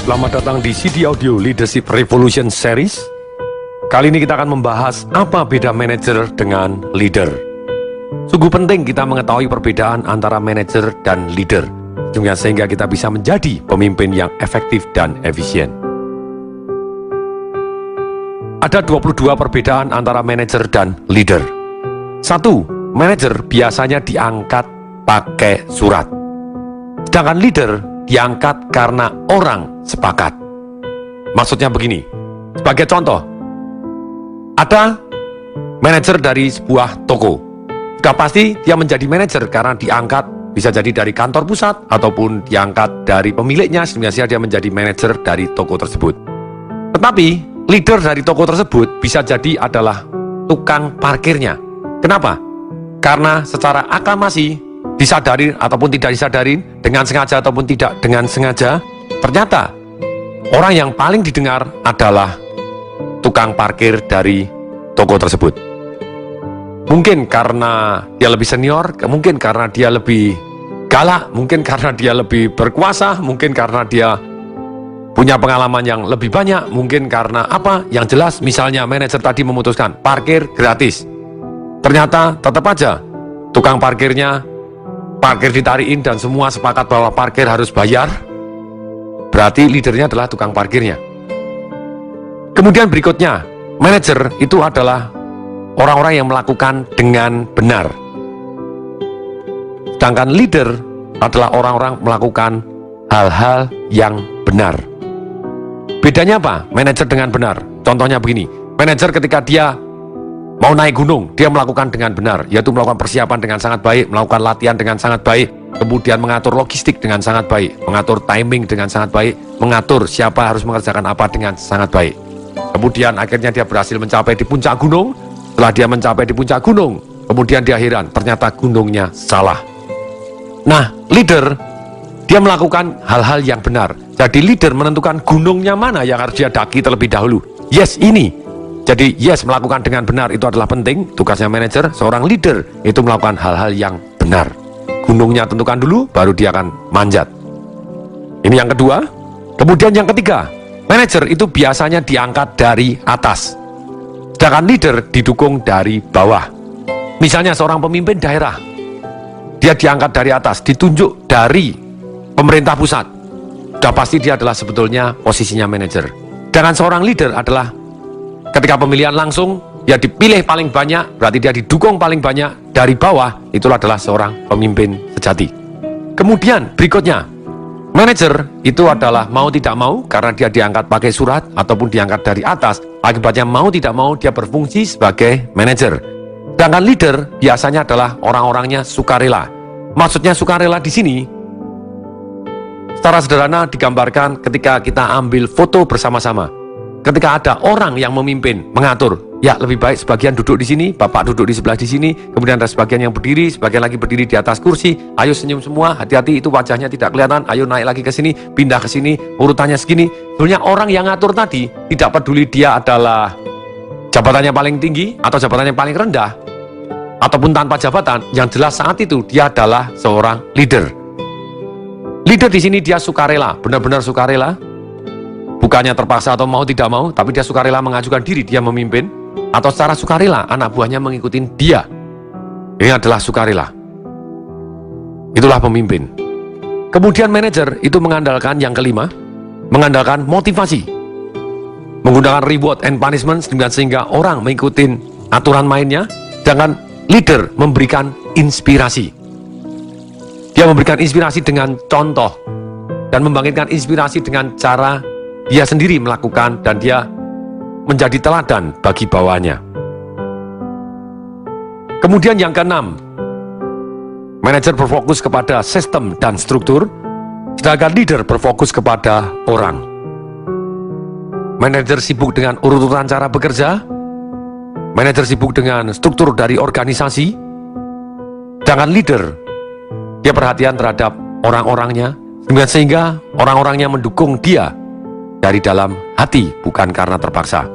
Selamat datang di CD Audio Leadership Revolution Series. Kali ini kita akan membahas apa beda manajer dengan leader. Sungguh penting kita mengetahui perbedaan antara manajer dan leader, sehingga kita bisa menjadi pemimpin yang efektif dan efisien. Ada 22 perbedaan antara manajer dan leader. 1. Manajer biasanya diangkat pakai surat, sedangkan leader diangkat karena orang sepakat. Maksudnya begini, sebagai contoh, ada manajer dari sebuah toko. Sudah pasti dia menjadi manajer karena diangkat, bisa jadi dari kantor pusat ataupun diangkat dari pemiliknya, sehingga dia menjadi manajer dari toko tersebut. Tetapi leader dari toko tersebut bisa jadi adalah tukang parkirnya. Kenapa? Karena secara aklamasi, disadari ataupun tidak disadari, dengan sengaja ataupun tidak dengan sengaja, ternyata orang yang paling didengar adalah tukang parkir dari toko tersebut. Mungkin karena dia lebih senior, mungkin karena dia lebih galak, mungkin karena dia lebih berkuasa, mungkin karena dia punya pengalaman yang lebih banyak, mungkin karena apa? Yang jelas, misalnya manajer tadi memutuskan parkir gratis. Ternyata tetap aja tukang parkirnya parkir ditariin dan semua sepakat bahwa parkir harus bayar. Berarti leadernya adalah tukang parkirnya. Kemudian berikutnya, manajer itu adalah orang-orang yang melakukan dengan benar, sedangkan leader adalah orang-orang melakukan hal-hal yang benar. Bedanya apa? Manajer dengan benar. Contohnya begini, manajer ketika dia mau naik gunung, dia melakukan dengan benar, yaitu melakukan persiapan dengan sangat baik, melakukan latihan dengan sangat baik, kemudian mengatur logistik dengan sangat baik, mengatur timing dengan sangat baik, mengatur siapa harus mengerjakan apa dengan sangat baik. Kemudian akhirnya dia berhasil mencapai di puncak gunung. Setelah dia mencapai di puncak gunung, kemudian dia heran, ternyata gunungnya salah. Nah, leader, dia melakukan hal-hal yang benar. Jadi leader menentukan gunungnya mana yang harus dia daki terlebih dahulu. Yes, ini. Jadi yes, melakukan dengan benar itu adalah penting, tugasnya manajer. Seorang leader itu melakukan hal-hal yang benar. Gunungnya tentukan dulu, baru dia akan manjat. Ini yang kedua. Kemudian yang ketiga, manajer itu biasanya diangkat dari atas, sedangkan leader didukung dari bawah. Misalnya seorang pemimpin daerah, dia diangkat dari atas, ditunjuk dari pemerintah pusat. Sudah pasti dia adalah sebetulnya posisinya manajer. Sedangkan seorang leader adalah ketika pemilihan langsung, dia dipilih paling banyak, berarti dia didukung paling banyak dari bawah, itulah adalah seorang pemimpin sejati. Kemudian berikutnya, manajer itu adalah mau tidak mau, karena dia diangkat pakai surat ataupun diangkat dari atas, akibatnya mau tidak mau dia berfungsi sebagai manajer. Sedangkan leader biasanya adalah orang-orangnya sukarela. Maksudnya sukarela di sini, secara sederhana digambarkan ketika kita ambil foto bersama-sama. Ketika ada orang yang memimpin, mengatur, ya lebih baik sebagian duduk di sini, bapak duduk di sebelah di sini, kemudian ada sebagian yang berdiri, sebagian lagi berdiri di atas kursi, ayo senyum semua, hati-hati itu wajahnya tidak kelihatan, ayo naik lagi ke sini, pindah ke sini, urutannya segini. Sebenarnya orang yang ngatur tadi, tidak peduli dia adalah jabatannya paling tinggi, atau jabatannya paling rendah, ataupun tanpa jabatan, yang jelas saat itu dia adalah seorang leader. Leader di sini dia sukarela, benar-benar sukarela. Bukannya terpaksa atau mau tidak mau, tapi dia sukarela mengajukan diri, dia memimpin, atau secara sukarela anak buahnya mengikuti dia. Ini adalah sukarela. Itulah pemimpin. Kemudian manajer itu mengandalkan yang kelima, mengandalkan motivasi, menggunakan reward and punishment sehingga orang mengikuti aturan mainnya. Sedangkan leader memberikan inspirasi. Dia memberikan inspirasi dengan contoh dan membangkitkan inspirasi dengan cara dia sendiri melakukan, dan dia menjadi teladan bagi bawahannya. Kemudian yang keenam, manajer berfokus kepada sistem dan struktur, sedangkan leader berfokus kepada orang. Manajer sibuk dengan urutan cara bekerja, manajer sibuk dengan struktur dari organisasi, sedangkan leader dia perhatian terhadap orang-orangnya, sehingga orang-orangnya mendukung dia dari dalam hati, bukan karena terpaksa.